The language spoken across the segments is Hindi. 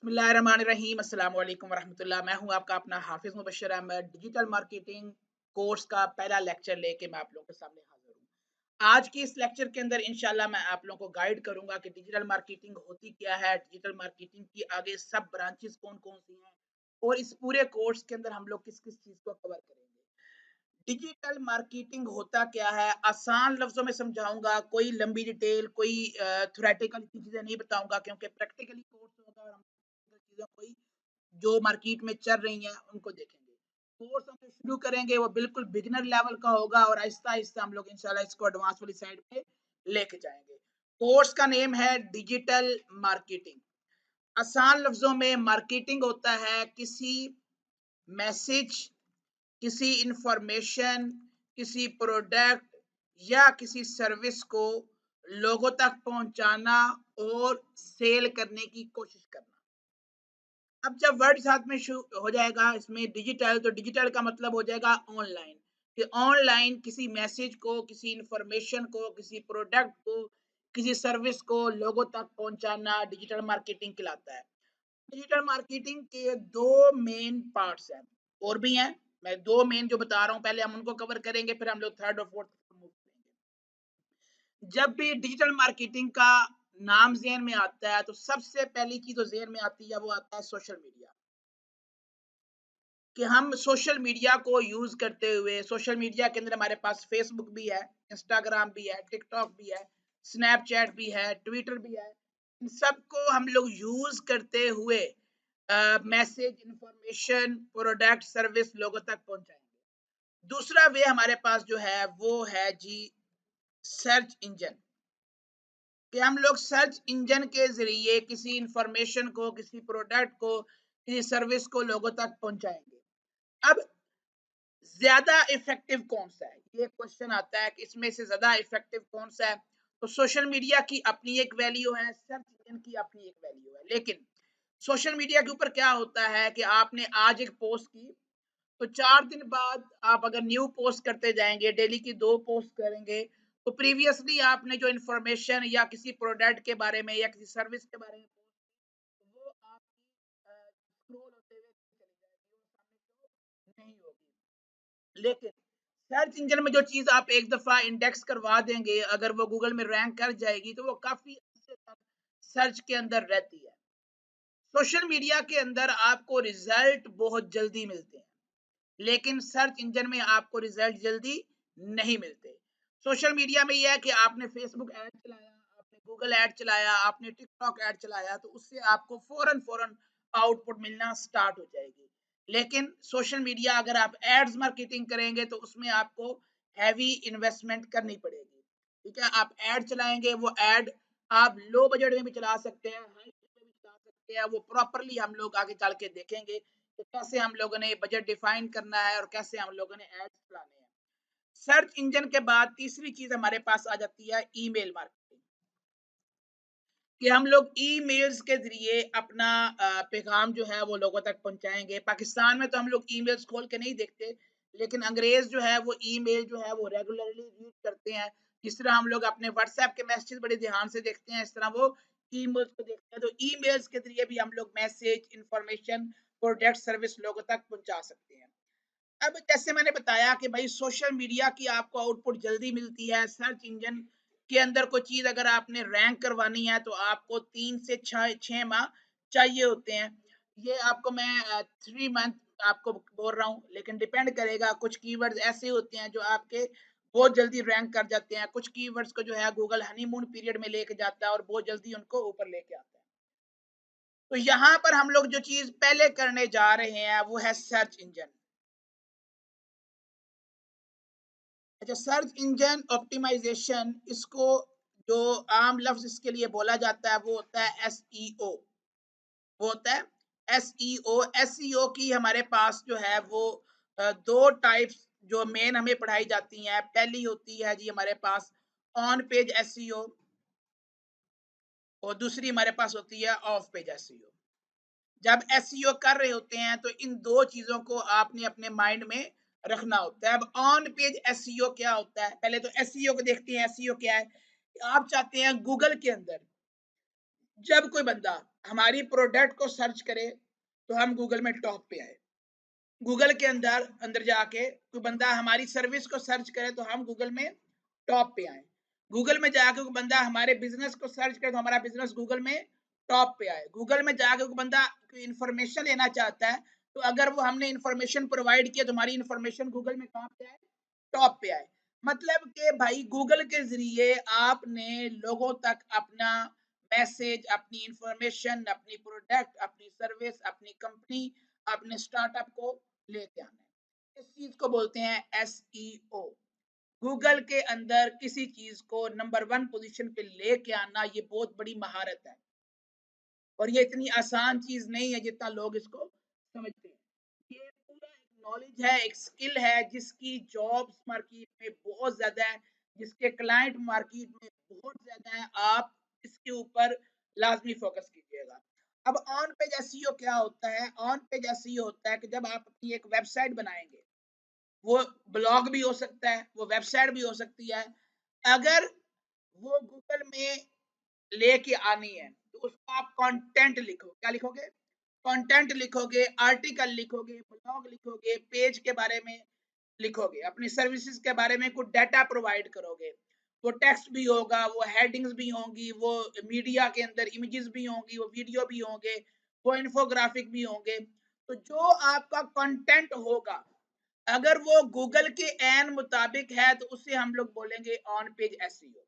बिस्मिल्लाहिर्रहमानिर्रहीम अस्सलाम वालेकुम वरहमतुल्लाह। मैं हूं आपका अपना हाफिज Mubashshir Ahmad. Digital marketing course का पहला लेक्चर लेके मैं आप लोगों के सामने हाजिर हूं। आज की इस लेक्चर के अंदर इंशाल्लाह मैं आप लोगों को गाइड करूंगा कि डिजिटल मार्केटिंग होती क्या है, डिजिटल मार्केटिंग की आगे सब ब्रांचेस कौन कौन सी हैं और इस पूरे कोर्स के अंदर हम लोग किस किस चीज को कवर करेंगे। डिजिटल मार्केटिंग होता क्या है, आसान लफ्जों में समझाऊंगा, कोई लंबी डिटेल, कोई थ्योरेटिकल चीजें नहीं बताऊंगा, क्योंकि प्रैक्टिकली कोर्स होगा और हम चीजों को जो मार्केट में चल रही हैं उनको देखेंगे। कोर्स हम जो शुरू करेंगे वो बिल्कुल बिगिनर लेवल का होगा और आहिस्ता आहिस्ता हम लोग इंशाल्लाह इसको एडवांस वाली साइड पे लेके जाएंगे। कोर्स का नेम है डिजिटल मार्केटिंग। आसान लफ्जों में मार्केटिंग होता है किसी मैसेज, किसी इंफॉर्मेशन, किसी प्रोडक्ट या किसी सर्विस को लोगों तक पहुंचाना और सेल करने की कोशिश करना। अब जब वर्ड साथ में हो जाएगा इसमें डिजिटल, तो डिजिटल का मतलब हो जाएगा ऑनलाइन, कि ऑनलाइन किसी मैसेज को, किसी इंफॉर्मेशन को, किसी प्रोडक्ट को, किसी सर्विस को लोगों तक पहुंचाना डिजिटल मार्केटिंग कहलाता है। डिजिटल मार्केटिंग के दो मेन पार्ट्स हैं, और भी हैं, मैं दो मेन जो बता रहा हूं पहले हम उनको कवर करेंगे, फिर हम लोग थर्ड और फोर्थ मूव करेंगे। जब भी डिजिटल मार्केटिंग का नाम ज़हन में आता है तो सबसे पहली चीज जो ज़हन में आती है वो आता है सोशल मीडिया। कि हम सोशल मीडिया को यूज करते हुए, सोशल मीडिया के अंदर हमारे पास फेसबुक भी है, इंस्टाग्राम भी है, टिकटॉक भी है, स्नैपचैट भी है, ट्विटर भी है, इन सबको हम लोग यूज करते हुए मैसेज, इंफॉर्मेशन, प्रोडक्ट, सर्विस लोगों तक पहुंचाएंगे। दूसरा वे हमारे पास जो है वो है जी सर्च इंजन, कि हम लोग सर्च इंजन के जरिए किसी इंफॉर्मेशन को, किसी प्रोडक्ट को, किसी सर्विस को लोगों तक पहुंचाएंगे। अब ज्यादा इफेक्टिव कौन सा है, ये क्वेश्चन आता है कि इसमें से ज्यादा इफेक्टिव कौन सा है। तो सोशल मीडिया की अपनी एक वैल्यू है, सर्च इंजन की अपनी एक वैल्यू है, लेकिन सोशल मीडिया के ऊपर क्या होता है कि आपने आज एक पोस्ट की तो 4 दिन बाद आप अगर न्यू पोस्ट करते जाएंगे, डेली की 2 पोस्ट करेंगे, तो प्रीवियसली आपने जो इंफॉर्मेशन या किसी प्रोडक्ट के बारे में या किसी सर्विस के बारे में वो आपकी स्क्रॉल होते हुए चली जाएगी, वो सामने शो नहीं होगी। लेकिन सर्च इंजन में जो चीज आप एक दफा इंडेक्स करवा देंगे, अगर वो गूगल में रैंक कर जाएगी तो वो काफी अच्छे तक सर्च के अंदर रहती है। सोशल मीडिया के अंदर आपको रिजल्ट बहुत जल्दी मिलते हैं, लेकिन सर्च इंजन में आपको रिजल्ट जल्दी नहीं मिलते। सोशल मीडिया में यह है कि आपने फेसबुक ऐड चलाया, आपने गूगल ऐड चलाया, आपने टिकटॉक ऐड चलाया, तो उससे आपको फौरन फौरन आउटपुट मिलना स्टार्ट हो जाएगी। लेकिन सोशल मीडिया अगर आप एड्स मार्केटिंग करेंगे तो उसमें आपको हैवी इन्वेस्टमेंट करनी पड़ेगी। ठीक है, आप ऐड चलाएंगे, वो ऐड आप लो बजट में भी चला सकते हैं, हाई बजट में भी चला सकते हैं। वो प्रॉपरली हम लोग आगे चल के देखेंगे कि कैसे हम लोगों ने बजट डिफाइन करना है और कैसे हम लोगों ने एड्स चलाने हैं। सर्च इंजन के बाद तीसरी चीज हमारे पास आ जाती है ईमेल मार्केटिंग, कि हम लोग ईमेल्स के जरिए अपना पैगाम जो है वो लोगों तक पहुंचाएंगे। पाकिस्तान में तो हम लोग ईमेल्स खोल के नहीं देखते, लेकिन अंग्रेज जो है वो ईमेल जो है वो रेगुलरली रीड करते हैं। जिस तरह हम लोग अपने व्हाट्सएप के मैसेज बड़े ध्यान से देखते हैं, इस तरह वो ईमेल्स को देखते हैं। तो ईमेल्स के जरिए भी हम लोग मैसेज, इंफॉर्मेशन, प्रोडक्ट, सर्विस लोगों तक पहुंचा सकते हैं। अब जैसे मैंने बताया कि भाई सोशल मीडिया की आपको आउटपुट जल्दी मिलती है। सर्च इंजन के अंदर कोई चीज अगर आपने रैंक करवानी है तो आपको 3 से 6 माह चाहिए होते हैं। ये आपको मैं 3 मंथ आपको बोल रहा हूँ, लेकिन डिपेंड करेगा। कुछ कीवर्ड्स ऐसे होते हैं जो आपके बहुत जल्दी रैंक कर जाते हैं, कुछ कीवर्ड्स को जो है गूगल हनीमून पीरियड में लेके जाता है और बहुत जल्दी उनको ऊपर लेके आता है। तो यहाँ पर हम लोग जो चीज पहले करने जा रहे हैं वो है सर्च इंजन। अच्छा, सर्च इंजन ऑप्टिमाइजेशन, इसको जो आम लफ्ज इसके लिए बोला जाता है वो होता है एसईओ। वो होता है एसईओ। एसईओ की हमारे पास जो है वो दो टाइप्स जो मेन हमें पढ़ाई जाती हैं। पहली होती है जी हमारे पास ऑन पेज एसईओ, और दूसरी हमारे पास होती है ऑफ पेज एसईओ। जब एसईओ कर रहे होते हैं तो इन दो चीजों को आपने अपने माइंड में रखना होता है। अब ऑन पेज एसईओ क्या होता है, पहले तो एसईओ को देखते हैं। एसईओ क्या है, आप चाहते हैं गूगल के अंदर जब कोई बंदा हमारी प्रोडक्ट को सर्च करे तो हम गूगल में टॉप पे आए। गूगल के अंदर अंदर जाके कोई बंदा हमारी सर्विस को सर्च करे तो हम गूगल में टॉप पे आए। गूगल में जाके कोई बंदा हमारे बिजनेस को सर्च करे तो हमारा बिजनेस गूगल में टॉप पे आए। गूगल में जाके कोई बंदा कोई इंफॉर्मेशन लेना चाहता है तो अगर वो हमने इंफॉर्मेशन प्रोवाइड किया तो हमारी इंफॉर्मेशन गूगल में कहाँ पे आए, टॉप पे आए। मतलब कि भाई गूगल के जरिए आपने लोगों तक अपना मैसेज, अपनी इंफॉर्मेशन, अपनी प्रोडक्ट, अपनी सर्विस, अपनी कंपनी, अपने स्टार्टअप को लेके आना है। इस चीज को बोलते हैं एसईओ। गूगल के अंदर किसी चीज को नंबर 1 पोजीशन पे लेके आना ये बहुत बड़ी महारत है और ये इतनी आसान चीज नहीं है जितना लोग इसको समझते हैं। ये पूरा एक नॉलेज है, एक स्किल है जिसकी जॉब्स मार्केट में बहुत ज्यादा है, जिसके क्लाइंट मार्केट में बहुत ज्यादा है। आप इसके ऊपर लाजमी फोकस कीजिएगा। अब ऑन पेज एसईओ क्या होता है? ऑन पेज एसईओ होता है कि जब आप अपनी एक वेबसाइट बनाएंगे, वो ब्लॉग भी हो सकता है, वो वेबसाइट भी हो सकती है। अगर वो गूगल में लेके आनी है तो उसको आप कंटेंट लिखो। क्या लिखोगे? कंटेंट लिखोगे, आर्टिकल लिखोगे, ब्लॉग लिखोगे, पेज के बारे में लिखोगे, अपनी सर्विसेज के बारे में कुछ डाटा प्रोवाइड करोगे। वो टेक्स्ट भी होगा, वो हेडिंग्स भी होंगी, वो मीडिया के अंदर इमेजेस भी होंगी, वो वीडियो भी होंगे, वो इन्फोग्राफिक भी होंगे। तो जो आपका कंटेंट होगा अगर वो गूगल के एन मुताबिक है तो उसे हम लोग बोलेंगे on page SEO.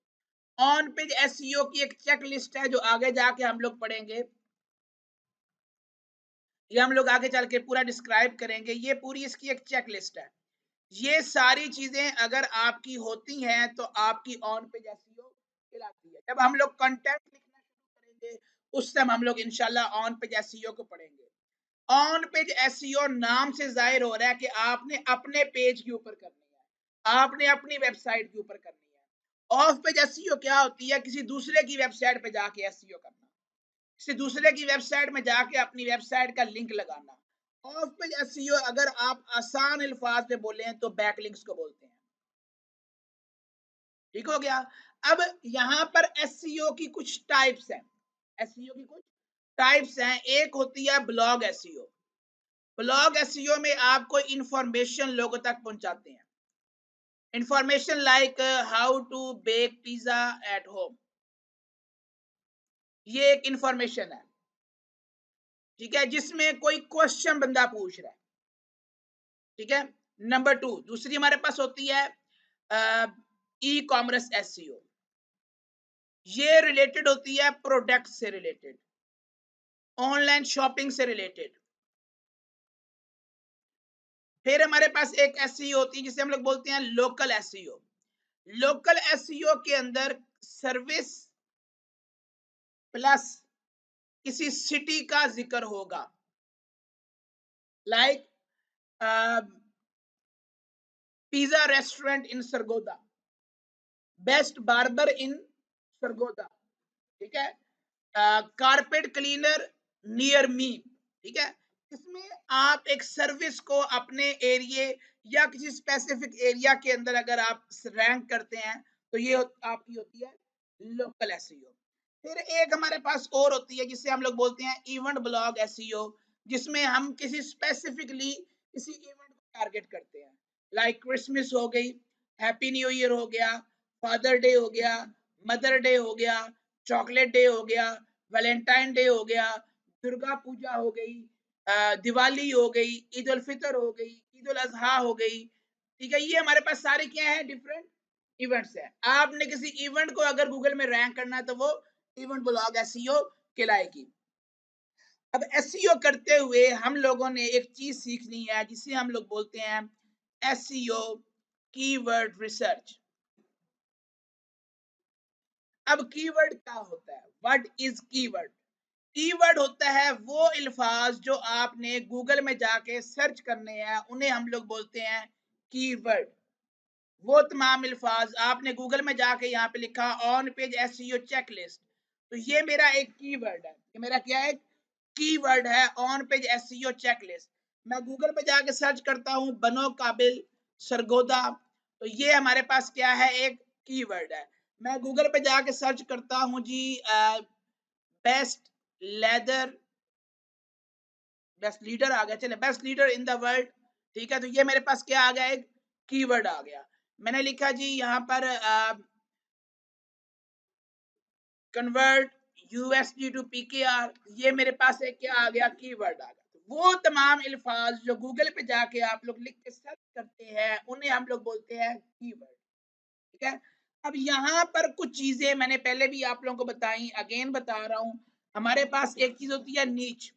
On page SEO की एक चेक लिस्ट है जो आगे जाके हम लोग पढ़ेंगे, ये हम लोग आगे चल के पूरा डिस्क्राइब करेंगे। ये पूरी इसकी एक चेक लिस्ट है। ये सारी चीजें अगर आपकी होती हैं तो आपकी ऑन पेज एसईओ कहलाती है। जब हम लोग कंटेंट लिखना शुरू करेंगे उस समय हम लोग इंशाल्लाह ऑन पेज एसईओ को पढ़ेंगे। ऑन पेज एसईओ नाम से जाहिर हो रहा है कि आपने अपने पेज के ऊपर करनी है, आपने अपनी वेबसाइट के ऊपर करनी है। ऑफ पेज एसईओ क्या होती है? किसी दूसरे की वेबसाइट पे जाके एसईओ करना, किसी दूसरे की वेबसाइट में जाके अपनी वेबसाइट का लिंक लगाना। ऑफ पेज एसईओ अगर आप आसान अल्फाज में बोले तो बैकलिंक्स को बोलते हैं। ठीक हो गया? अब यहां पर एसईओ की कुछ टाइप्स हैं। एसईओ की कुछ टाइप्स हैं। एक होती है ब्लॉग एसईओ। ब्लॉग एसईओ में आपको इंफॉर्मेशन लोगों तक पहुंचाते हैं। Information like how to bake pizza at home, ये एक इंफॉर्मेशन है। ठीक है, जिसमें कोई क्वेश्चन बंदा पूछ रहा है। ठीक है। नंबर 2 दूसरी हमारे पास होती है ई कॉमर्स एसईओ। ये रिलेटेड होती है प्रोडक्ट से रिलेटेड, ऑनलाइन शॉपिंग से रिलेटेड। फिर हमारे पास एक एसईओ होती है जिसे हम लोग बोलते हैं लोकल एसईओ। लोकल एसईओ के अंदर सर्विस प्लस किसी सिटी का जिक्र होगा, like pizza restaurant in Sargodha, best barber in Sargodha. ठीक है, कारपेट क्लीनर नियर मी। ठीक है, इसमें आप एक सर्विस को अपने एरिया या किसी स्पेसिफिक एरिया के अंदर अगर आप रैंक करते हैं तो ये आपकी होती है लोकल एसईओ। फिर एक हमारे पास और होती है जिसे हम लोग बोलते हैं इवेंट ब्लॉग एसईओ, जिसमें हम किसी स्पेसिफिकली किसी इवेंट को टारगेट करते हैं, लाइक क्रिसमस हो गई, हैप्पी न्यू ईयर हो गया, फादर डे हो गया, मदर डे हो गया, चॉकलेट डे हो गया, वैलेंटाइन डे हो गया, दुर्गा पूजा हो गई, दिवाली हो गई, ईद उल फितर हो गई, ईद उल अजहा हो गई। ठीक है, ये हमारे पास सारे क्या है? डिफरेंट इवेंट्स है। आपने किसी इवेंट को अगर गूगल में रैंक करना है तो वो इवेंट ब्लॉग एसईओ कहलाएगी। अब एसईओ करते हुए हम लोगों ने एक चीज सीखनी है जिसे हम लोग बोलते हैं एसईओ कीवर्ड रिसर्च। अब कीवर्ड क्या होता है? What is keyword? कीवर्ड होता है वो अल्फाज जो आपने गूगल में जाके सर्च करने हैं, उन्हें हम लोग बोलते हैं कीवर्ड। वो तमाम अल्फाज आपने गूगल में जाके यहाँ पे लिखा ऑन पेज एसईओ चेकलिस्ट, तो ये मेरा एक कीवर्ड है। ये मेरा क्या है? कीवर्ड है ऑन पेज एसईओ चेकलिस्ट। मैं गूगल पे जाके सर्च करता हूँ बनो काबिल सरगोदा, तो ये हमारे पास क्या है? एक कीवर्ड है। मैं गूगल पे जाके सर्च करता हूँ जी बेस्ट लेदर, बेस्ट लीडर आ गया, चले best leader in the world, ठीक है। तो ये मेरे पास क्या आ गया, एक कीवर्ड आ गया। मैंने लिखा जी यहाँ पर कन्वर्ट यूएसडी टू पीकेआर, ये मेरे पास एक क्या आ गया, कीवर्ड आ गया। वो तमाम अल्फाज जो गूगल पे जाके आप लोग लिख के सर्च करते हैं उन्हें हम लोग बोलते हैं कीवर्ड, ठीक है। अब यहाँ पर कुछ चीजें मैंने पहले भी आप लोगों को बताई, अगेन बता रहा हूं। हमारे पास एक चीज होती है नीच।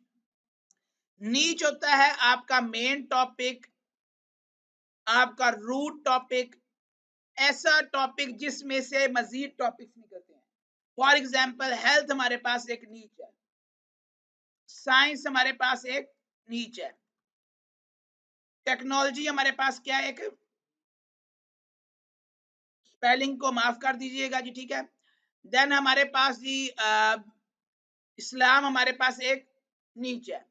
नीच होता है आपका मेन टॉपिक, आपका रूट टॉपिक, ऐसा टॉपिक जिसमें से मजीद टॉपिक्स निकलते हैं। फॉर एग्जाम्पल हेल्थ हमारे पास एक नीच है, साइंस हमारे पास एक नीच है, टेक्नोलॉजी हमारे पास क्या है, एक, स्पेलिंग को माफ कर दीजिएगा जी, ठीक है। देन हमारे पास जी इस्लाम हमारे पास एक नीच है,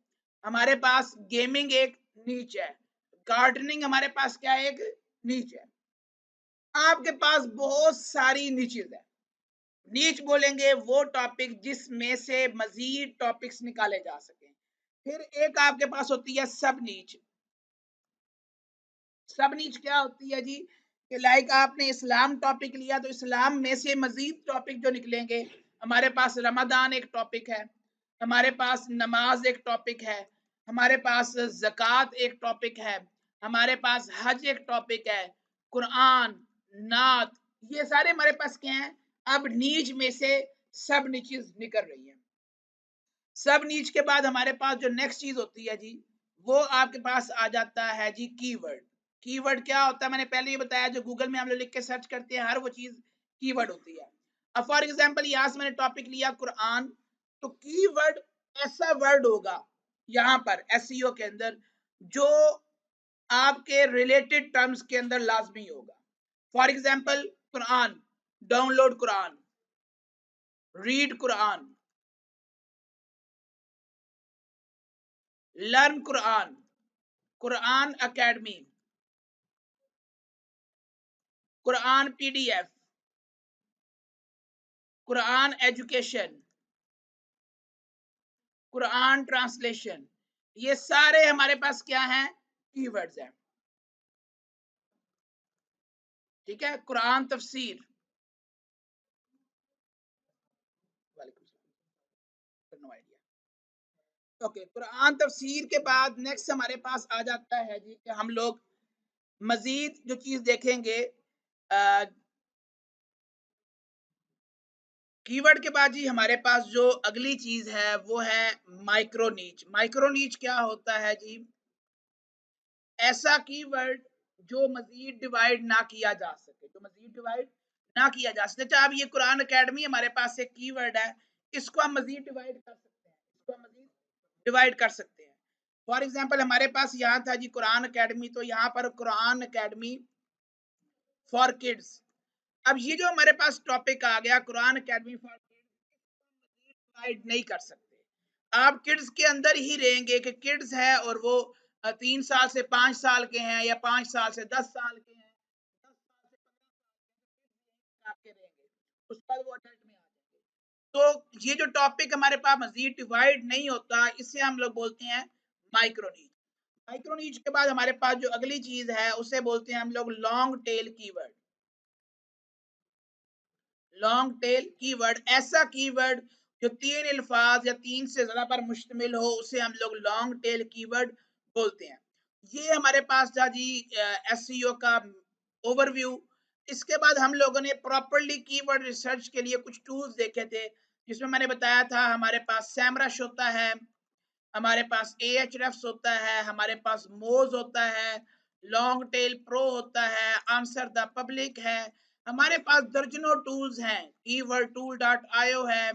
हमारे पास गेमिंग एक नीच है, गार्डनिंग हमारे पास क्या है, एक नीच है। आपके पास बहुत सारी नीचेज है। नीच बोलेंगे वो टॉपिक जिसमें से मजीद टॉपिक्स निकाले जा सके। फिर एक आपके पास होती है सब नीच। सब नीच क्या होती है जी, कि लाइक आपने इस्लाम टॉपिक लिया तो इस्लाम में से मजीद टॉपिक जो निकलेंगे, हमारे पास रमजान एक टॉपिक है, हमारे पास नमाज एक टॉपिक है, हमारे पास ज़कात एक टॉपिक है, हमारे पास हज एक टॉपिक है, कुरान, नात, ये सारे हमारे पास क्या हैं, अब नीच में से सब नीचेस निकल रही है। सब नीच के बाद हमारे पास जो नेक्स्ट चीज होती है जी, वो आपके पास आ जाता है जी कीवर्ड। कीवर्ड क्या होता है, मैंने पहले ही बताया, जो गूगल में हम लोग लिख के सर्च करते हैं हर वो चीज कीवर्ड होती है। अब फॉर एग्जांपल यहाँ से मैंने टॉपिक लिया कुरान, तो कीवर्ड ऐसा वर्ड होगा यहाँ पर एसईओ के अंदर जो आपके रिलेटेड टर्म्स के अंदर लाजमी होगा। For example Quran, download Quran, read Quran, learn Quran, Quran academy, Quran PDF, Quran education, Quran translation, ये सारे हमारे पास क्या हैं, कीवर्ड्स हैं, ठीक है। कुरान तफसीर, नो आइडिया, ओके। कुरान तफसीर के बाद नेक्स्ट हमारे पास आ जाता है जी कि हम लोग मजीद जो चीज देखेंगे, कीवर्ड के बाद जी हमारे पास जो अगली चीज है वो है माइक्रो नीच। माइक्रो नीच क्या होता है जी, ऐसा कीवर्ड जो मजीद डिवाइड ना किया जा सके, जो मजीद डिवाइड ना किया जा सके। अच्छा, अब ये कुरान अकेडमी हमारे पास एक कीवर्ड है, इसको हम मजीद डिवाइड कर सकते हैं, इसको हम मजीद डिवाइड कर सकते हैं। फॉर एग्जांपल हमारे पास यहाँ था जी कुरान अकेडमी, तो यहाँ पर कुरान अकेडमी फॉर किड्स। अब ये जो हमारे पास टॉपिक आ गया Quran academy for kids, divide नहीं कर सकते। आप किड्स के अंदर ही रहेंगे कि किड्स है और वो 3 साल से 5 साल के हैं या 5 साल से 10 साल के हैं, 10 साल से 15 साल आपके रहेंगे, उसके बाद वो अडल्ट में आ जाएंगे। तो ये जो टॉपिक हमारे पास मजीद डिवाइड नहीं होता, इसे हम लोग बोलते हैं माइक्रोनीज। माइक्रोनीज के बाद हमारे पास जो अगली चीज है उसे बोलते हैं हम लोग long tail keyword. Long tail keyword, ऐसा कीवर्ड जो 3 अल्फाज या 3 से ज्यादा पर मुश्तमिल हो, उसे हम लोग लॉन्ग टेल कीवर्ड बोलते हैं। ये हमारे पास था जी एसईओ का ओवरव्यू। इसके बाद हम लोगों ने प्रॉपरली कीवर्ड रिसर्च के लिए कुछ टूल्स देखे थे, जिसमें मैंने बताया था हमारे पास सैमरश होता है, हमारे पास एएचरेफ्स होता है, हमारे पास मोज होता है, लॉन्ग टेल प्रो होता है, आंसर द पब्लिक है, हमारे पास दर्जनों टूल्स हैं, कीवर्ड टूल डॉट आईओ है।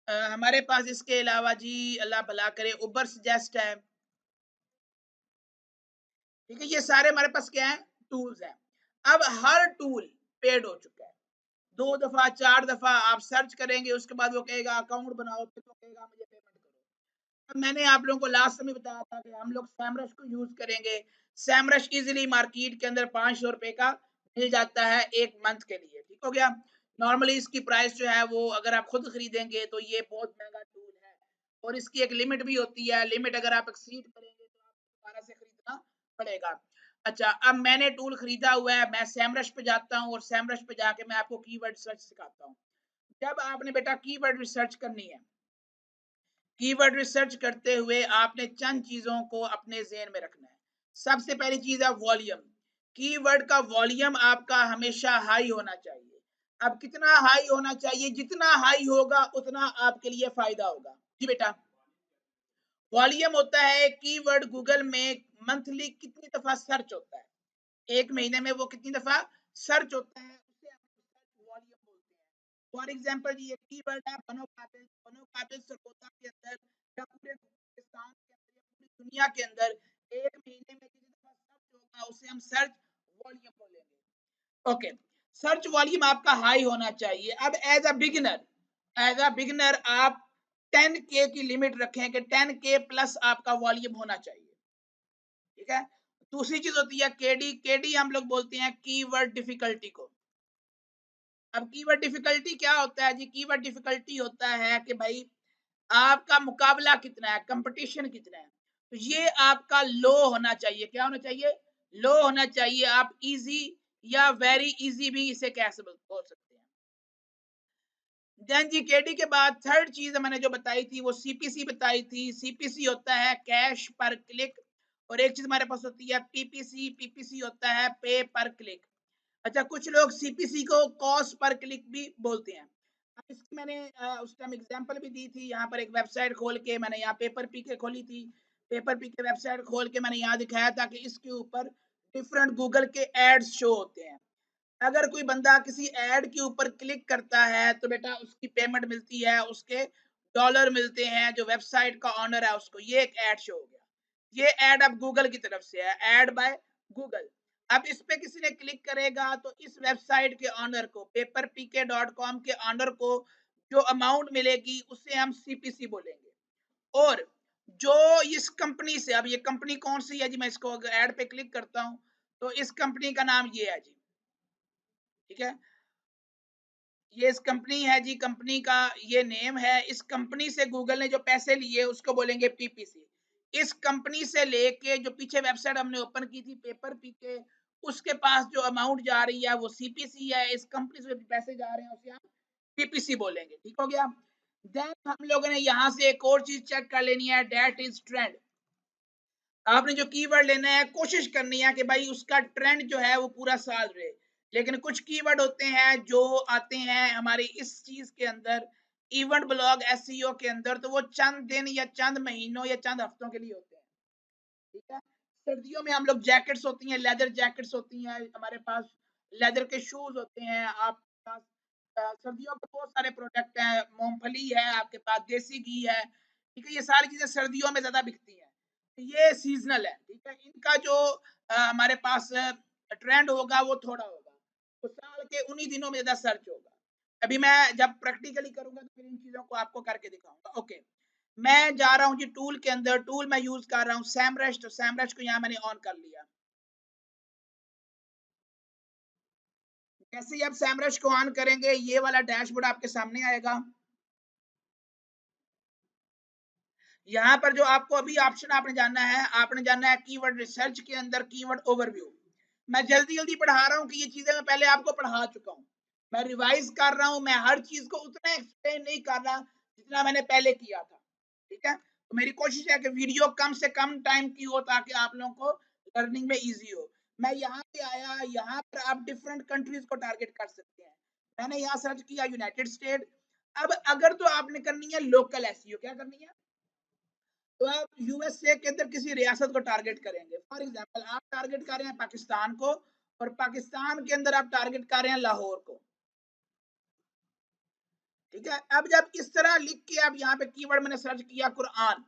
हमारे पास इसके अलावा जी अल्लाह भला करे उबर सजेस्ट है, ठीक है। ये सारे हमारे पास क्या है, टूल्स हैं। अब हर टूल पेड हो चुका है, 2 दफा 4 दफा आप सर्च करेंगे, उसके बाद वो कहेगा अकाउंट बनाओ, फिर वो कहेगा मुझे पेमेंट करो। अब मैंने आप लोगों को लास्ट में बताया था कि हम लोग सैमरश को यूज करेंगे। सैमरश इजीली मार्केट के अंदर 500 रुपए का मिल जाता है 1 मंथ के लिए, ठीक हो गया। नॉर्मली इसकी प्राइस जो है वो अगर आप खुद खरीदेंगे तो ये बहुत महँगा टूल है और इसकी एक लिमिट भी होती है, लिमिट अगर आप एक्सीड करेंगे तो आपको दोबारा से खरीदना पड़ेगा। अच्छा, अब मैंने टूल खरीदा हुआ है, मैं सेमरश पे जाता हूँ और सेमरश पे जाके मैं आपको कीवर्ड सर्च सिखाता हूँ। जब आपने बेटा कीवर्ड रिसर्च करनी है, कीवर्ड रिसर्च करते हुए आपने चंद चीज़ों को अपने ज़हन में रखना है। सबसे पहली चीज़ है वॉल्यूम। कीवर्ड का वॉल्यूम आपका हमेशा हाई होना चाहिए। अब कितना हाई होना चाहिए? जितना हाई होगा उतना आपके लिए फ़ायदा होगा। जी बेटा। वॉल्यूम होता है कीवर्ड गूगल में मंथली कितनी दफ़ा सर्च होता है। 1 महीने में वो कितनी दफ़ा सर्च होता है, उसे हम सर्च वॉल्यूम बोलते हैं। फॉर एग्ज़ाम्पल जी, ये कीवर्ड है बनो काबिल, बनो काबिल सरगोधा के अंदर या पूरे पाकिस्तान के अंदर या पूरी दुनिया के अंदर 1 महीने में कितनी दफ़ा सर्च होगा, उसे हम सर्च वॉल्यूम बोलेंगे। ओके, सर्च वॉल्यूम आपका हाई होना चाहिए। अब एज़ अ बिगिनर आप 10K की लिमिट रखें कि 10K प्लस आपका वॉल्यूम होना चाहिए। ठीक है? दूसरी चीज़ होती है केडी, केडी हम लोग बोलते हैं कीवर्ड डिफिकल्टी को। अब कीवर्ड डिफिकल्टी क्या होता है जी? कीवर्ड डिफिकल्टी होता है कि भाई आपका मुकाबला कितना है, कंपटीशन कितना है। तो ये आपका लो होना चाहिए। क्या होना चाहिए? लो होना चाहिए। आप ईज़ी या वेरी ईज़ी भी इसे कह बोल सकते हैं। देन जी केडी के बाद थर्ड चीज़ मैंने जो बताई थी वो सीपीसी बताई थी। सीपीसी होता है कैश पर क्लिक और एक चीज़ हमारे पास होती है पीपीसी, पीपीसी होता है पे पर क्लिक। अच्छा, कुछ लोग सीपीसी को कॉस्ट पर क्लिक भी बोलते हैं। अब इसकी मैंने उस टाइम एग्जांपल भी दी थी। यहाँ पर एक वेबसाइट खोल के मैंने यहाँ पेपर पीके खोली थी। पेपर पीके वेबसाइट खोल के मैंने यहाँ दिखाया था कि इसके ऊपर डिफरेंट गूगल के एड्स शो होते हैं। अगर कोई बंदा किसी ऐड के ऊपर क्लिक करता है तो बेटा उसकी पेमेंट मिलती है, उसके डॉलर मिलते हैं, जो वेबसाइट का ओनर है उसको। ये एक ऐड शो हो गया। ये ऐड अब गूगल की तरफ से है, ऐड बाय गूगल। अब इस पे किसी ने क्लिक करेगा तो इस वेबसाइट के ओनर को, paperpk.com के ओनर को जो अमाउंट मिलेगी उसे हम सीपीसी बोलेंगे। और जो इस कंपनी से, अब ये कंपनी कौन सी है जी? मैं इसको ऐड पे क्लिक करता हूँ तो इस कंपनी का नाम ये है जी। ठीक है? ये इस कंपनी है जी, कंपनी का ये नेम है। इस कंपनी से गूगल ने जो पैसे लिए उसको बोलेंगे पीपीसी। इस कंपनी से लेके जो पीछे वेबसाइट हमने ओपन की थी पेपर पीके, उसके पास जो अमाउंट जा रही है वो सीपीसी है। इस कंपनी से जो पैसे जा रहे हैं उसे हम पीपीसी बोलेंगे। ठीक हो गया? देन हम लोगों ने यहाँ से एक और चीज चेक कर लेनी है, दैट इज ट्रेंड। आपने जो कीवर्ड लेना है कोशिश करनी है कि भाई उसका ट्रेंड जो है वो पूरा साल रहे। लेकिन कुछ कीवर्ड होते हैं जो आते हैं हमारी इस चीज के अंदर, इवेंट ब्लॉग एसईओ के अंदर, तो वो चंद दिन या चंद महीनों या चंद हफ्तों के लिए होते हैं। ठीक है? सर्दियों में हम लोग जैकेट्स होती हैं, लेदर जैकेट्स होती हैं, हमारे पास लेदर के शूज होते हैं। आपके पास सर्दियों के बहुत सारे प्रोडक्ट हैं, मूंगफली है, आपके पास देसी घी है। ठीक है? ये सारी चीजें सर्दियों में ज्यादा बिकती हैं। तो ये सीजनल है। ठीक है? इनका जो हमारे पास ट्रेंड होगा वो थोड़ा होगा, तो साल के उन्हीं दिनों में ज्यादा सर्च होगा। अभी मैं जब प्रैक्टिकली करूंगा तो फिर इन चीजों को आपको करके दिखाऊंगा। ओके, मैं जा रहा हूँ जी टूल के अंदर। टूल मैं यूज कर रहा हूँ सैमरश, तो सैमरश को यहाँ मैंने ऑन कर लिया। जैसे ही आप सैमरश को ऑन करेंगे ये वाला डैशबोर्ड आपके सामने आएगा। यहाँ पर जो आपको अभी ऑप्शन आपने जानना है, आपने जानना है कीवर्ड रिसर्च के अंदर कीवर्ड ओवरव्यू। मैं जल्दी जल्दी पढ़ा रहा हूँ कि ये चीजें मैं पहले आपको पढ़ा चुका हूँ। मैं रिवाइज कर रहा हूँ, मैं हर चीज को उतना एक्सप्लेन नहीं कर रहा जितना मैंने पहले किया था। ठीक है? तो मेरी कोशिश है कि वीडियो कम से कम टाइम की हो ताकि आप लोगों को लर्निंग में इजी हो। मैं यहाँ पे आया, यहाँ पर आप डिफरेंट कंट्रीज को टारगेट कर सकते हैं। मैंने यहाँ सर्च किया यूनाइटेड स्टेट। अब अगर तो आपने करनी है लोकल एसईओ, क्या करनी है? तो आप यूएसए के अंदर किसी रियासत को टारगेट करेंगे। फॉर एग्जांपल आप टारगेट कर रहे हैं पाकिस्तान को और पाकिस्तान के अंदर आप टारगेट कर रहे हैं लाहौर को। ठीक है? अब जब इस तरह लिख के आप यहाँ पे कीवर्ड मैंने सर्च किया कुरान,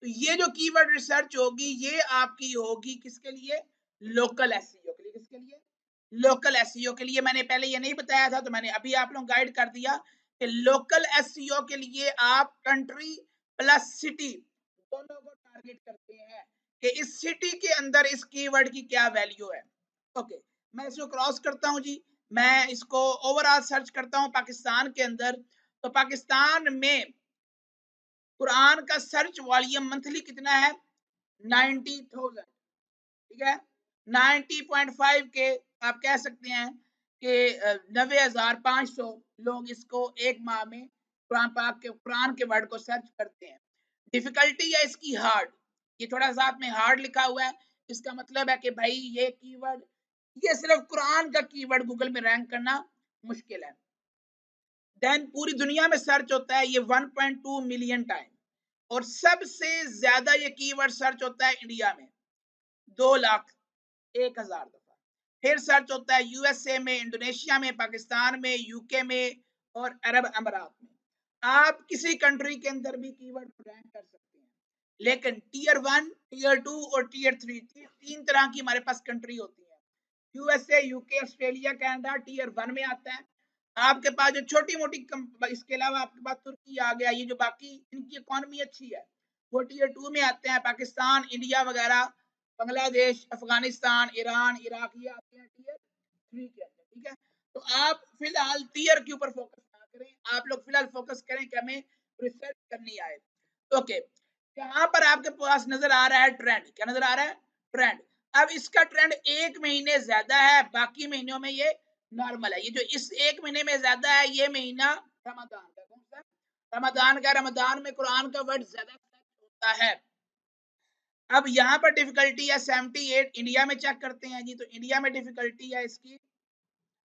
तो ये जो कीवर्ड रिसर्च होगी ये आपकी होगी किसके लिए? लोकल एसईओ के लिए। किसके लिए? लोकल एसईओ के लिए। मैंने पहले ये नहीं बताया था तो मैंने अभी आप लोग गाइड कर दिया कि लोकल एसईओ के लिए आप कंट्री प्लस सिटी दोनों को टारगेट करते हैं कि इस सिटी के अंदर इस कीवर्ड की क्या वैल्यू है। ओके, मैं इसको क्रॉस करता हूं जी। मैं इसको ओवरऑल सर्च करता हूं पाकिस्तान के अंदर, तो पाकिस्तान में कुरान का सर्च वॉल्यूम मंथली कितना है? 90,000। ठीक है, 90.5 के आप कह सकते हैं कि 90,500 लोग इसको एक माह में कुरान के वर्ड को सर्च करते हैं। डिफिकल्टी है इसकी हार्ड, ये थोड़ा साथ में हार्ड लिखा हुआ है, इसका मतलब है कि भाई ये कीवर्ड, ये सिर्फ कुरान का कीवर्ड गूगल में रैंक करना मुश्किल है। देन पूरी दुनिया में सर्च होता है ये 1.2 मिलियन टाइम, और सबसे ज्यादा ये कीवर्ड सर्च होता है इंडिया में 2,01,000 दफा। फिर सर्च होता है यूएसए में, इंडोनेशिया में, पाकिस्तान में, यूके में और अरब अमीरात में। आप किसी कंट्री के अंदर भी कीवर्ड को रैंक कर सकते हैं, लेकिन टीयर 1, टीयर 2 और टीयर 3 तीन तरह की हमारे पास कंट्री होती है। USA, UK, Australia, Canada tier 1 में आता है। आपके पास जो छोटी मोटी, इसके अलावा आपके पास तुर्की आ गया, ये जो बाकी इनकी इकोनॉमी अच्छी है वो टीयर 2 में आते हैं। पाकिस्तान, इंडिया वगैरह, बांग्लादेश, अफगानिस्तान, ईरान, इराक, ये आते हैं टीयर 3 के अंदर। ठीक है, तो आप फिलहाल टीयर के ऊपर फोकस ना करें, आप लोग फिलहाल फोकस करें कि हमें रिसर्च करनी आए। ओके, यहाँ पर आपके पास नजर आ रहा है ट्रेंड, क्या नजर आ रहा है? ट्रेंड। अब इसका ट्रेंड एक महीने ज्यादा है, बाकी महीनों में ये नॉर्मल है। ये जो इस एक महीने में ज्यादा है, ये महीना रमजान का, कौन सा? रमजान का। रमजान में कुरान का वर्ड ज्यादा होता है। अब यहाँ पर डिफिकल्टी है 78, इंडिया में चेक करते हैं जी, तो इंडिया में डिफिकल्टी है इसकी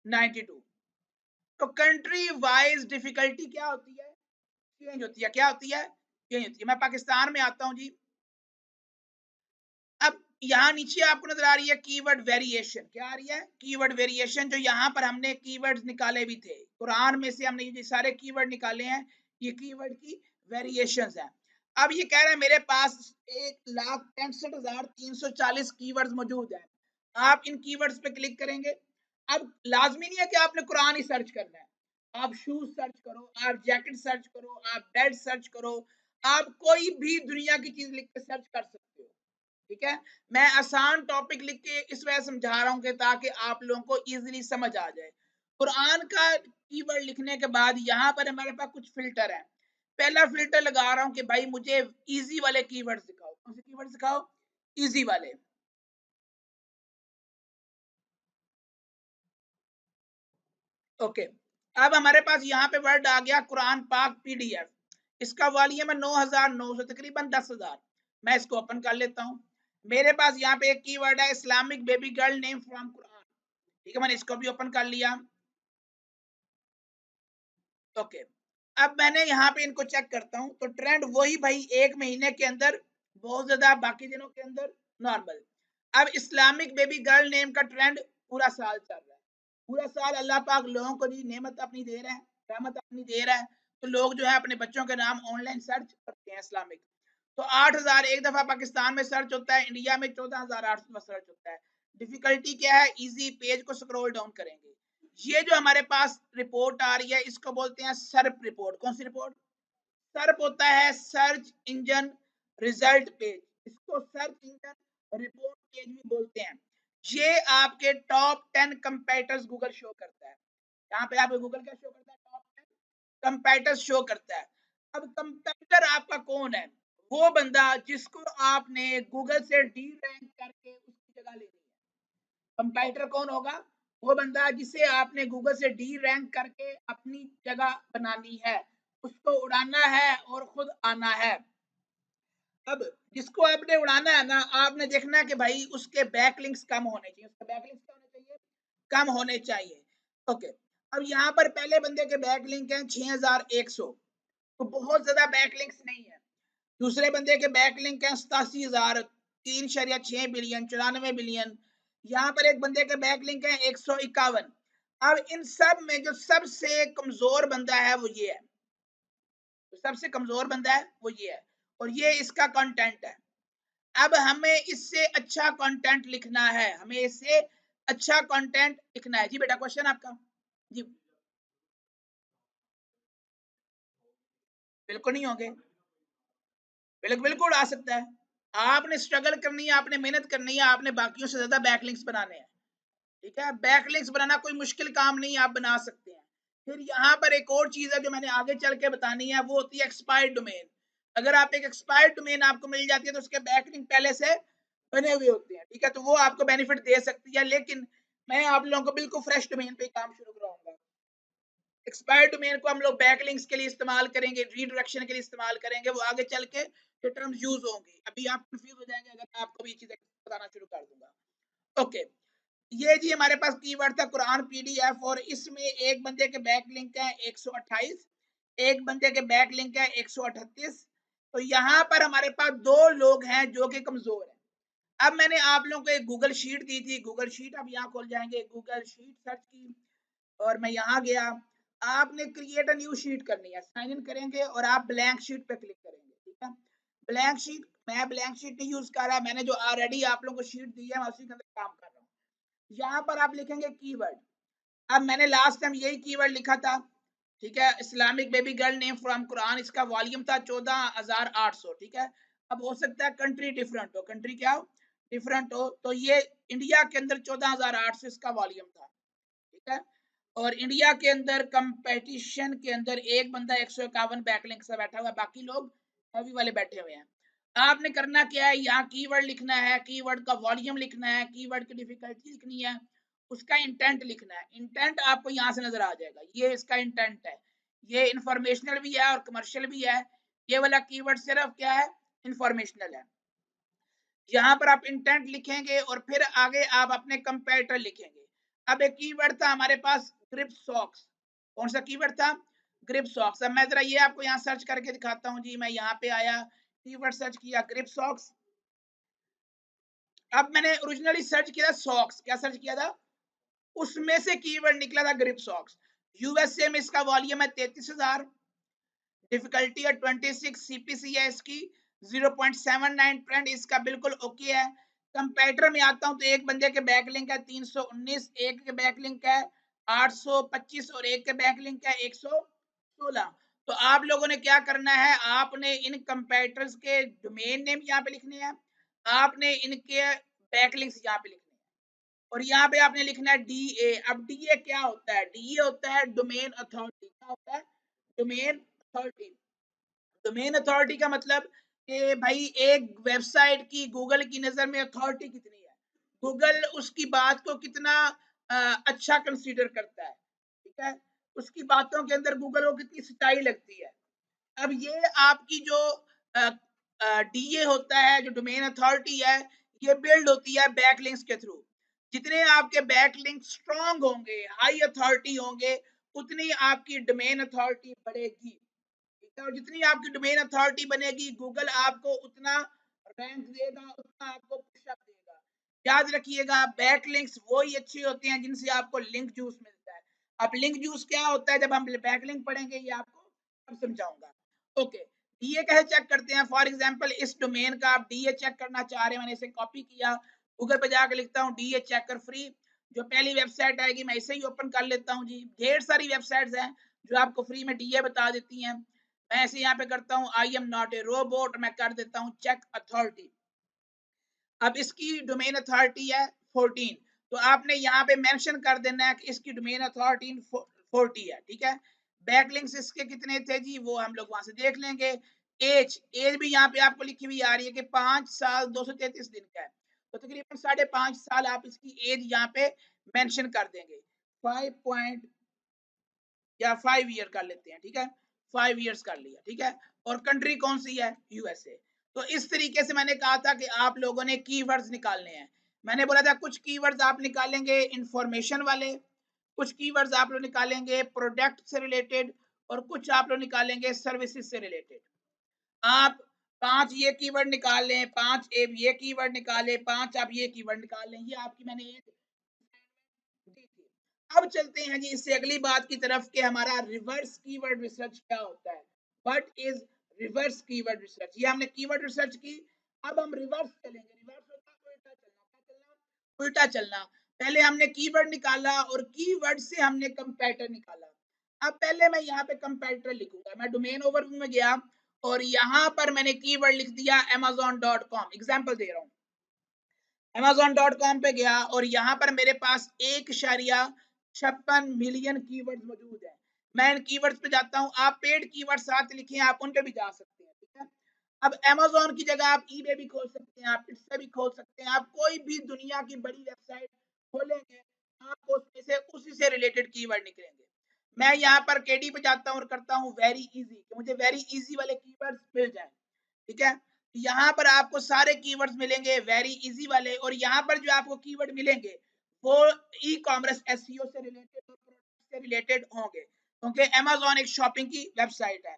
92। तो कंट्री वाइज डिफिकल्टी क्या होती है? चेंज होती है। क्या होती है? चेंज होती है। मैं पाकिस्तान में आता हूं जी। अब यहाँ नीचे आपको नजर आ रही है कीवर्ड वेरिएशन, क्या आ रही है? Keyword variation. जो यहाँ पर हमने कीवर्ड्स निकाले भी थे कुरान में से, हमने ये सारे कीवर्ड निकाले हैं, ये कीवर्ड की वेरिएशंस हैं। अब ये कह रहा है मेरे पास 1,65,340 कीवर्ड्स मौजूद हैं। आप इन कीवर्ड्स पे क्लिक करेंगे। अब लाजमी नहीं है कि आपने कुरान ही सर्च करना है, आप शूज सर्च करो, आप जैकेट सर्च करो, आप बेड सर्च करो, आप कोई भी दुनिया की चीज लिख के सर्च कर सकते हो। ठीक है, मैं आसान टॉपिक लिख के इस वजह समझा रहा हूँ कि ताकि आप लोगों को इजीली समझ आ जाए। कुरान का कीवर्ड लिखने के बाद यहाँ पर हमारे पास कुछ फिल्टर है। पहला फिल्टर लगा रहा हूँ कि भाई मुझे इजी वाले कीवर्ड्स दिखाओ। कौन से कीवर्ड्स दिखाओ? इजी वाले। ओके, अब हमारे पास यहाँ पे वर्ड आ गया कुरान पाक पीडीएफ। इसका वॉल्यूम है 9,900, तकरीबन 10,000। मैं इसको ओपन कर लेता हूँ। मेरे पास यहाँ पे एक कीवर्ड है Islamic baby girl name from Quran. ठीक है, मैंने इसको भी ओपन कर लिया। ओके, अब मैंने यहाँ पे इनको चेक करता हूँ, तो ट्रेंड वही भाई, एक महीने के अंदर बहुत ज्यादा, बाकी दिनों के अंदर नॉर्मल। अब इस्लामिक बेबी गर्ल नेम का ट्रेंड पूरा साल चल रहा है। पूरा साल अल्लाह पाक लोगों को जी नेमत अपनी दे रहा है, रहमत अपनी दे रहा है, तो लोग जो है अपने बच्चों के नाम ऑनलाइन सर्च करते हैं इस्लामिक। तो 8,000 एक दफा पाकिस्तान में सर्च होता है, इंडिया में 14,800 सर्च होता है। डिफिकल्टी क्या है? इजी। पेज को स्क्रॉल डाउन करेंगे, ये जो हमारे पास रिपोर्ट आ रही है इसको बोलते हैं सर्प रिपोर्ट। कौन सी रिपोर्ट? सर्प होता है सर्च इंजन रिजल्ट पेज, इसको सर्च इंजन रिपोर्ट पेज भी बोलते हैं। ये आपके टॉप 10 कंपेटिटर्स गूगल शो करता है। यहाँ पे आपको गूगल क्या शो करता है? टॉप 10 कंपेटिटर्स शो करता है। अब कंपेटिटर आपका कौन है? वो बंदा जिसको आपने गूगल से डी रैंक करके उसकी जगह लेनी है। कंपेटिटर कौन होगा? वो बंदा जिसे आपने गूगल से डी रैंक करके अपनी जगह बनानी है, उसको उड़ाना है और खुद आना है। अब जिसको आपने उड़ाना है ना, आपने देखना है कि भाई उसके बैकलिंक्स कम होने चाहिए। उसके बैकलिंक्स क्या होने चाहिए? कम होने चाहिए। ओके, अब यहाँ पर पहले बंदे के बैकलिंक हैं 6,100, तो बहुत ज्यादा बैकलिंक्स नहीं है। दूसरे बंदे के बैकलिंक हैं 87,000, 3.6 बिलियन, 94 बिलियन। यहाँ पर एक बंदे के बैकलिंक है 151। अब इन सब में जो सबसे कमजोर बंदा है वो ये है, तो सबसे कमजोर बंदा है वो ये है, और ये इसका कंटेंट है। अब हमें इससे अच्छा कंटेंट लिखना है, हमें इससे अच्छा कंटेंट लिखना है। जी बेटा, क्वेश्चन आपका। जी बिल्कुल नहीं होंगे, बिल्कुल बिल्कुल आ सकता है। आपने स्ट्रगल करनी है, आपने मेहनत करनी है, आपने बाकियों से ज्यादा बैकलिंक्स बनाने हैं। ठीक है, बैकलिंक्स बनाना कोई मुश्किल काम नहीं, आप बना सकते हैं। फिर यहाँ पर एक और चीज है जो मैंने आगे चल के बतानी है, वो होती है एक्सपायर्ड डोमेन। अगर आप एक एक्सपायर्ड डोमेन आपको मिल जाती है तो उसके बैकलिंक पहले से बने हुए होते हैं, ठीक है, तो वो आपको बेनिफिट दे सकती है। लेकिन मैं आप लोगों को बिल्कुल फ्रेश डोमेन पे काम शुरू कराऊंगा। एक्सपायर्ड डोमेन को हम लोग बैकलिंक्स के लिए इस्तेमाल करेंगे, रीडायरेक्शन के लिए इस्तेमाल करेंगे, वो आगे चल के ये टर्म्स यूज होंगी। अभी आप कंफ्यूज हो जाएंगे अगर मैं आपको ये चीजें बताना शुरू कर दूंगा। ओके, ये जी हमारे पास कीवर्ड था कुरान पीडीएफ, और इसमें एक बंदे के बैक लिंक है 128, एक बंदे के बैक लिंक है 138। तो यहाँ पर हमारे पास दो लोग हैं जो कि कमजोर हैं। अब मैंने आप लोगों को एक गूगल शीट दी थी, गूगल शीट आप यहाँ खोल जाएंगे, गूगल शीट सर्च की और मैं यहाँ गया। आपने क्रिएट अ न्यू शीट करनी है, साइन इन करेंगे और आप ब्लैंक शीट पे क्लिक करेंगे, ठीक है। ब्लैंक शीट, मैं ब्लैंक शीट नहीं यूज कर रहा, मैंने जो ऑलरेडी आप लोगों को शीट दी है मैं उसी के अंदर काम कर रहा हूँ। यहाँ पर आप लिखेंगे कीवर्ड। अब मैंने लास्ट टाइम यही कीवर्ड लिखा था, ठीक है, Islamic baby girl name from Quran, इसका वॉल्यूम था 14,800, ठीक है। अब हो सकता है कंट्री डिफरेंट हो, कंट्री क्या हो, डिफरेंट हो, तो ये इंडिया के अंदर 14,800 इसका वॉल्यूम था, ठीक है। और इंडिया के अंदर कंपटीशन के अंदर एक बंदा 151 बैकलिंक से बैठा हुआ है, बाकी लोग हैवी वाले बैठे हुए हैं। आपने करना क्या है, यहाँ कीवर्ड लिखना है, कीवर्ड का वॉल्यूम लिखना है, कीवर्ड की डिफिकल्टी लिखनी है, उसका इंटेंट लिखना है। इंटेंट आपको यहाँ से नजर आ जाएगा, ये इसका इंटेंट है, ये इंफॉर्मेशनल भी है और कमर्शियल भी है। ये वाला कीवर्ड सिर्फ क्या है, इंफॉर्मेशनल है। यहाँ पर आप इंटेंट लिखेंगे और फिर आगे आप अपने कंपैरेटर लिखेंगे। अब एक कीवर्ड था हमारे पास ग्रिप सॉक्स, कौन सा कीवर्ड था, ग्रिप सॉक्स। अब मैं जरा ये आपको यहाँ सर्च करके दिखाता हूँ जी, मैं यहाँ पे आया, कीवर्ड सर्च किया ग्रिप सॉक्स। अब मैंने ओरिजिनली सर्च किया सॉक्स, क्या सर्च किया था, उसमें से कीवर्ड निकला था ग्रिप सॉक्स। यूएसए में इसका वॉल्यूम है 33,000, डिफिकल्टी है 26, सीपीसी है इसकी 0.79, ट्रेंड इसका बिल्कुल ओके है। कंपेटिटर में आता हूं तो एक बंदे के बैक लिंक है 319, एक के बैक लिंक है 825 और एक के बैक लिंक है 116। तो आप लोगों ने क्या करना है, आपने इन कंपेटिटर्स के डोमेन नेम यहाँ पे लिखने हैं, आपने इनके बैकलिंक्स यहाँ पे लिखने हैं, और यहाँ पे आपने लिखना है डीए। अब डीए क्या होता है, डीए होता है डोमेन अथॉरिटी। क्या होता है, डोमेन अथॉरिटी। डोमेन अथॉरिटी का मतलब कि भाई एक वेबसाइट की गूगल की नजर में अथॉरिटी कितनी है, गूगल उसकी बात को कितना अच्छा कंसीडर करता है, ठीक है, उसकी बातों के अंदर गूगल को कितनी सच्चाई लगती है। अब ये आपकी जो डीए होता है, जो डोमेन अथॉरिटी है, ये बिल्ड होती है बैकलिंक्स के थ्रू। जितने आपके बैकलिंक स्ट्रांग होंगे, हाई अथॉरिटी होंगे, उतनी आपकी डोमेन अथॉरिटी बढ़ेगी, ठीक है। और जितनी आपकी डोमेन अथॉरिटी बनेगी, गूगल आपको उतना रैंक देगा, उतना आपको पुशअप देगा। याद रखिएगा, बैकलिंक्स वही अच्छे होते हैं जिनसे आपको लिंक जूस मिलता है। अब लिंक जूस क्या होता है, जब हम बैकलिंक पढ़ेंगे ये आपको अब समझाऊंगा। ओके, डीए कैसे चेक करते हैं, फॉर एग्जांपल इस डोमेन का आप डीए चेक करना चाह रहे हैं, मैंने इसे कॉपी किया, गूगल पे जाकर लिखता हूँ डीए चेकर फ्री, जो पहली वेबसाइट आएगी मैं इसे ही ओपन कर लेता हूँ जी। ढेर सारी वेबसाइट्स हैं जो आपको फ्री में डीए बता देती हैं। मैं ऐसे यहाँ पे करता हूँ I am not a robot, मैं कर देता हूँ चेक अथॉरिटी। अब इसकी डोमेन अथॉरिटी है 14, तो आपने यहाँ पे मेंशन कर देना है कि इसकी डोमेन अथॉरिटी 40 है, ठीक है। बैकलिंक्स इसके कितने थे जी, वो हम लोग वहां से देख लेंगे। एज, एज भी यहाँ पे आपको लिखी हुई आ रही है कि 5 साल 233 दिन का है, तो तकरीबन 5.5 साल आप इसकी एज यहाँ पे मेंशन कर देंगे। 5 पॉइंट या 5 ईयर कर लेते हैं, ठीक है, 5 ईयर्स कर लिया, ठीक है। और कंट्री कौन सी है, यूएसए। तो इस तरीके से मैंने कहा था कि आप लोगों ने कीवर्ड्स निकालने हैं। मैंने बोला था कुछ कीवर्ड्स आप निकालेंगे इंफॉर्मेशन वाले, कुछ कीवर्ड्स आप लोग निकालेंगे प्रोडक्ट से रिलेटेड, और कुछ आप लोग निकालेंगे सर्विसेज से रिलेटेड। आप 5 ये कीवर्ड निकाल लें, 5 ये कीवर्ड निकाले, 5 आप ये कीवर्ड निकाल लें, ये आपकी मैंने एक दी थी। अब चलते हैं जी इससे अगली बात की तरफ कि हमारा रिवर्स कीवर्ड रिसर्च क्या होता है। What is reverse keyword research, ये हमने कीवर्ड रिसर्च की, अब हम रिवर्स चलेंगे। रिवर्स होता है उल्टा चलना, क्या चलना, उल्टा चलना। पहले हमने कीवर्ड निकाला और कीवर्ड से हमने कंपैरेटर निकाला। अब पहले मैं यहाँ पे कंपैरेटर लिखूंगा, मैं डोमेन ओवरव्यू में गया और यहाँ पर मैंने कीवर्ड लिख दिया amazon.com, एग्जांपल दे रहा हूँ। Amazon.com पे गया और यहाँ पर मेरे पास 1.56 मिलियन कीवर्ड्स मौजूद है। मैं इन कीवर्ड्स पे जाता हूँ, आप पेड कीवर्ड साथ लिखे हैं, आप उन पे भी जा सकते हैं, ठीक है। अब Amazon की जगह आप eBay भी खोल सकते हैं, आप इससे भी खोल सकते हैं, आप कोई भी दुनिया की बड़ी वेबसाइट खोलेंगे, आपको उसमें से उसी से रिलेटेड कीवर्ड निकलेंगे। मैं यहाँ पर KD पे जाता हूँ और करता हूँ वेरी इजी, कि मुझे वेरी इजी वाले कीवर्ड्स मिल जाए, ठीक है। यहाँ पर आपको सारे कीवर्ड्स मिलेंगे वेरी इजी वाले, और यहाँ पर जो आपको कीवर्ड मिलेंगे वो ई कॉमर्स एसईओ से रिलेटेड और प्रोडक्ट से रिलेटेड होंगे, क्योंकि Amazon एक शॉपिंग की वेबसाइट है।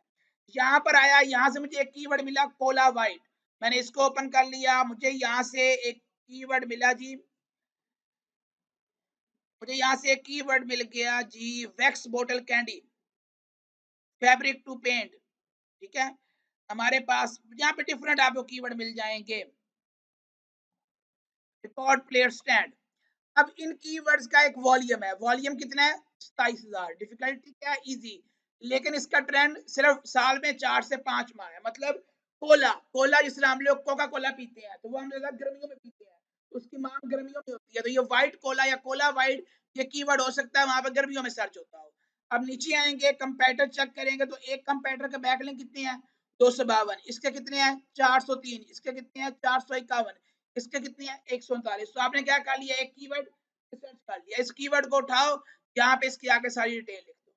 यहाँ पर आया, यहाँ से मुझे एक कीवर्ड मिला कोला वाइट, मैंने इसको ओपन कर लिया, मुझे यहाँ से एक कीवर्ड मिला जी, मुझे यहाँ से एक कीवर्ड मिल गया जी वैक्स बोतल कैंडी, फैब्रिक टू पेंट, ठीक है। हमारे पास यहाँ पे डिफरेंट आपको कीवर्ड मिल जाएंगे, रिकॉर्ड प्लेयर स्टैंड। अब इन कीवर्ड्स का एक वॉल्यूम है, वॉल्यूम कितना है 27,000, डिफिकल्टी क्या है इजी, लेकिन इसका ट्रेंड सिर्फ साल में 4 से 5 माह है। मतलब कोला, कोला जिस तरह हम लोग कोका कोला पीते हैं तो वो हम ज्यादा गर्मियों में पीते हैं, उसकी मांग गर्मियों में होती है, तो ये व्हाइट कोला या कोला व्हाइट ये कीवर्ड हो सकता है वहां पर गर्मियों में सर्च होता हो। अब नीचे आएंगे, कंपैरेटर चेक करेंगे तो एक कंपैरेटर के बैकलिंक कितने हैं 252, इसके कितने हैं 403, इसके कितने हैं 451, इसके कितनी है 139। तो आपने क्या कर लिया, एक कीवर्ड सर्च कर लिया, इस कीवर्ड को उठाओ, यहाँ पे इसकी आगे सारी डिटेल लिख दो,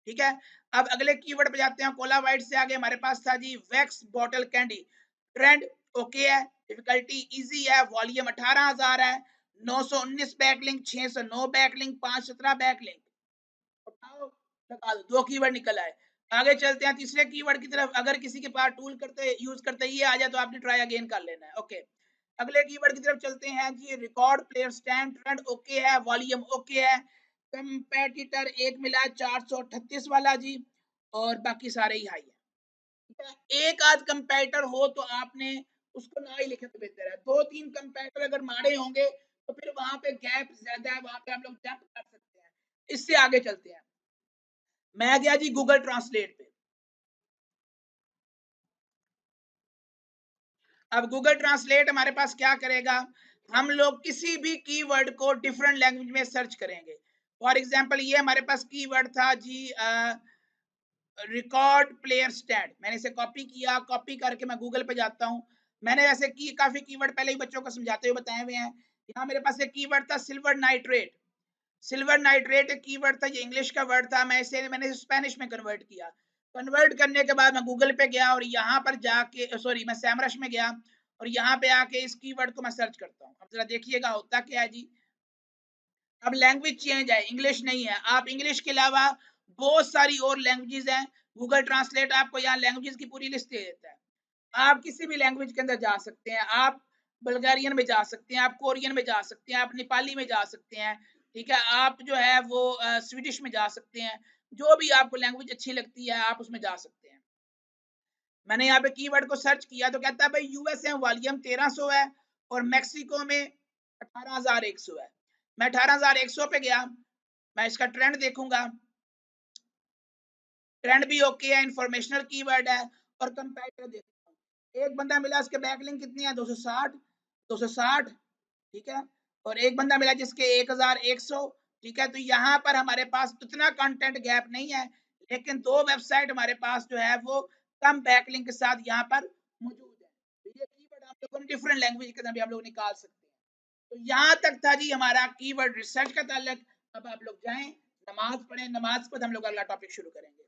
ठीक है। अब अगले कीवर्ड पे जाते हैं, कोला वाइट से आगे हमारे पास था जी wax bottle candy, trend okay है, डिफिकल्टी इजी है, वॉल्यूम 18,000 है, 919 बैकलिंक, 609 बैकलिंक, 517 बैकलिंक, उठाओ लगा दो, 2 कीवर्ड निकल आए। आगे चलते हैं तीसरे कीवर्ड की तरफ, अगर किसी के पास टूल करते यूज करते ये आ जाए तो आपने ट्राई अगेन कर लेना है, ओके। अगले कीवर्ड की तरफ चलते हैं जी, record player stand, trend okay है, वॉल्यूम ओके है, कंपेटिटर एक मिला 438 वाला जी, और बाकी सारे ही हाई है। एक आध कंपेटिटर हो तो आपने उसको ना ही लिखे तो बेहतर है, 2-3 कंपेटिटर अगर मारे होंगे तो फिर वहां पे गैप ज्यादा है, वहां पे हम लोग जंप कर सकते हैं। इससे आगे चलते हैं, मैं गया जी गूगल ट्रांसलेट पे। अब गूगल ट्रांसलेट हमारे पास क्या करेगा, हम लोग किसी भी कीवर्ड को डिफरेंट लैंग्वेज में सर्च करेंगे। फॉर एग्जांपल ये हमारे पास कीवर्ड था जी रिकॉर्ड प्लेयर स्टैंड, मैंने इसे कॉपी किया, कॉपी करके मैं गूगल पे जाता हूँ। मैंने ऐसे की काफी कीवर्ड पहले ही बच्चों को समझाते हुए बताए हुए हैं। यहाँ मेरे पास एक कीवर्ड था सिल्वर नाइट्रेट, सिल्वर नाइट्रेट एक कीवर्ड था, ये इंग्लिश का वर्ड था, मैंने स्पेनिश में कन्वर्ट किया। कन्वर्ट करने के बाद मैं गूगल पे गया और यहाँ पर जाके सॉरी मैं सैमरश में गया और यहाँ पे आके इस कीवर्ड को मैं सर्च करता हूँ। अब जरा देखिएगा होता क्या है जी, अब लैंग्वेज चेंज है, इंग्लिश नहीं है, आप इंग्लिश के अलावा बहुत सारी और लैंग्वेजेस हैं। गूगल ट्रांसलेट आपको यहाँ लैंग्वेजेस की पूरी लिस्ट दे देता है, आप किसी भी लैंग्वेज के अंदर जा सकते हैं, आप बल्गारियन में जा सकते हैं, आप कोरियन में जा सकते हैं, आप नेपाली में जा सकते हैं, ठीक है, आप जो है वो स्वीडिश में जा सकते हैं, जो भी आपको लैंग्वेज अच्छी लगती है आप उसमें जा सकते हैं। मैंने यहाँ पे कीवर्ड को सर्च किया तो कहता है भाई यूएस में वॉल्यूम 1300 है और मैक्सिको में 18,100 है। मैं 18,100 पे गया, मैं इसका ट्रेंड देखूंगा, ट्रेंड भी ओके है, इंफॉर्मेशनल कीवर्ड है, और कंपैरेटर देखता हूँ, एक बंदा मिला उसके बैकलिंक कितनी है 260, ठीक है, और एक बंदा मिला जिसके 1,100, ठीक है। तो यहाँ पर हमारे पास उतना कंटेंट गैप नहीं है, लेकिन 2 वेबसाइट हमारे पास जो है वो कम बैकलिंक के साथ यहाँ पर मौजूद है। तो ये कीवर्ड आप लोगों ने डिफरेंट लैंग्वेज के अंदर भी आप लोग निकाल सकते हैं। तो यहाँ तक था जी हमारा कीवर्ड रिसर्च का ताल्लुक। अब आप लोग जाएं, नमाज पढ़ें, नमाज पर हम लोग अगला टॉपिक शुरू करेंगे।